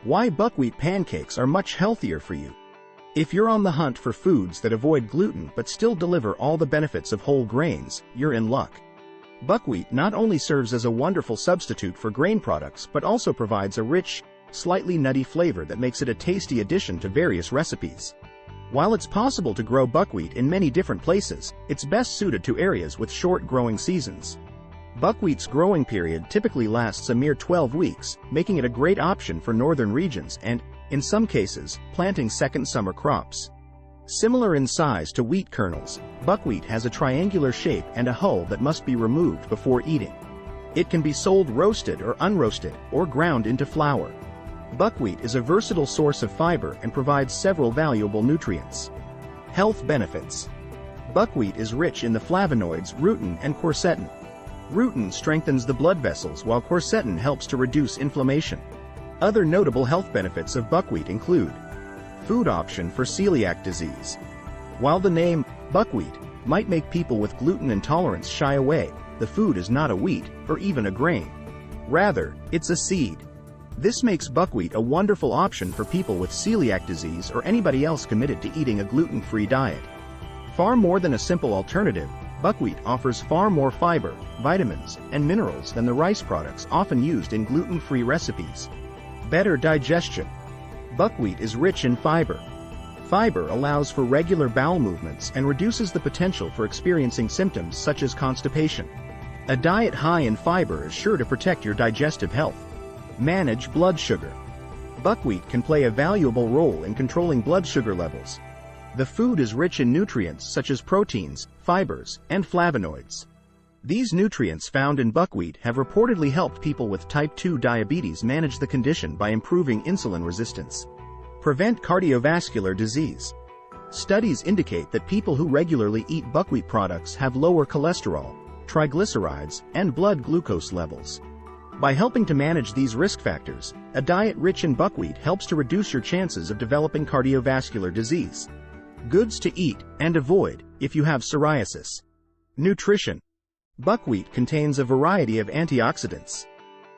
Why buckwheat pancakes are much healthier for you. If you're on the hunt for foods that avoid gluten but still deliver all the benefits of whole grains, you're in luck. Buckwheat not only serves as a wonderful substitute for grain products but also provides a rich, slightly nutty flavor that makes it a tasty addition to various recipes. While it's possible to grow buckwheat in many different places, it's best suited to areas with short growing seasons. Buckwheat's growing period typically lasts a mere 12 weeks, making it a great option for northern regions and, in some cases, planting second summer crops. Similar in size to wheat kernels, buckwheat has a triangular shape and a hull that must be removed before eating. It can be sold roasted or unroasted, or ground into flour. Buckwheat is a versatile source of fiber and provides several valuable nutrients. Health benefits. Buckwheat is rich in the flavonoids rutin and quercetin. Rutin strengthens the blood vessels while quercetin helps to reduce inflammation. Other notable health benefits of buckwheat include food option for celiac disease. While the name buckwheat might make people with gluten intolerance shy away, the food is not a wheat or even a grain. Rather, it's a seed. This makes buckwheat a wonderful option for people with celiac disease or anybody else committed to eating a gluten-free diet. Far more than a simple alternative, buckwheat offers far more fiber, vitamins, and minerals than the rice products often used in gluten-free recipes. Better digestion. Buckwheat is rich in fiber. Fiber allows for regular bowel movements and reduces the potential for experiencing symptoms such as constipation. A diet high in fiber is sure to protect your digestive health. Manage blood sugar. Buckwheat can play a valuable role in controlling blood sugar levels. The food is rich in nutrients such as proteins, fibers, and flavonoids. These nutrients found in buckwheat have reportedly helped people with type 2 diabetes manage the condition by improving insulin resistance. Prevent cardiovascular disease. Studies indicate that people who regularly eat buckwheat products have lower cholesterol, triglycerides, and blood glucose levels. By helping to manage these risk factors, a diet rich in buckwheat helps to reduce your chances of developing cardiovascular disease. Goods to eat and avoid if you have psoriasis. Nutrition. Buckwheat contains a variety of antioxidants.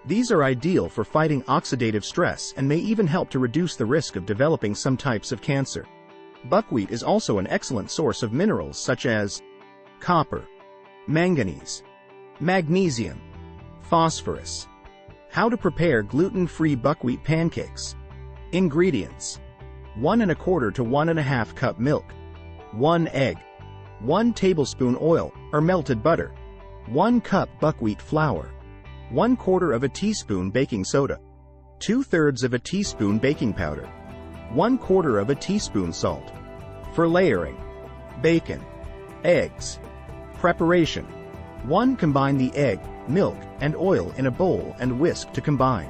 These are ideal for fighting oxidative stress and may even help to reduce the risk of developing some types of cancer. Buckwheat is also an excellent source of minerals such as copper, manganese, magnesium, phosphorus. How to prepare gluten-free buckwheat pancakes. Ingredients: 1 1/4 to 1 1/2 cup milk, 1 egg, 1 tablespoon oil or melted butter, 1 cup buckwheat flour, 1/4 of a teaspoon baking soda, 2/3 of a teaspoon baking powder, 1/4 of a teaspoon salt. For layering: bacon, eggs. Preparation: 1. Combine the egg, milk, and oil in a bowl and whisk to combine.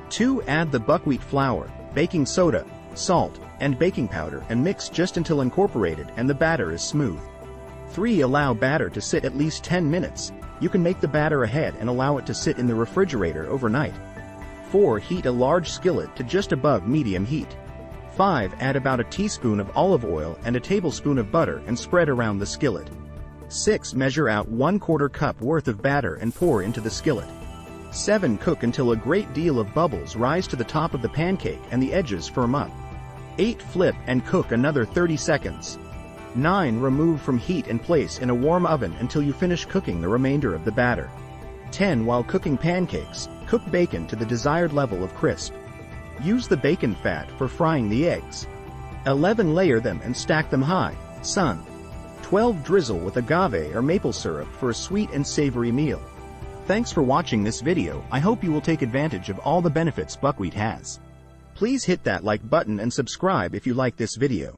2. Add the buckwheat flour, baking soda, salt, and baking powder and mix just until incorporated and the batter is smooth. 3. Allow batter to sit at least 10 minutes. You can make the batter ahead and allow it to sit in the refrigerator overnight. 4. Heat a large skillet to just above medium heat. 5. Add about a teaspoon of olive oil and a tablespoon of butter and spread around the skillet. 6. Measure out 1/4 cup worth of batter and pour into the skillet. 7. Cook until a great deal of bubbles rise to the top of the pancake and the edges firm up. 8. Flip and cook another 30 seconds. 9. Remove from heat and place in a warm oven until you finish cooking the remainder of the batter. 10. While cooking pancakes, cook bacon to the desired level of crisp. Use the bacon fat for frying the eggs. 11. Layer them and stack them high, sun. 12. Drizzle with agave or maple syrup for a sweet and savory meal. Thanks for watching this video. I hope you will take advantage of all the benefits buckwheat has. Please hit that like button and subscribe if you like this video.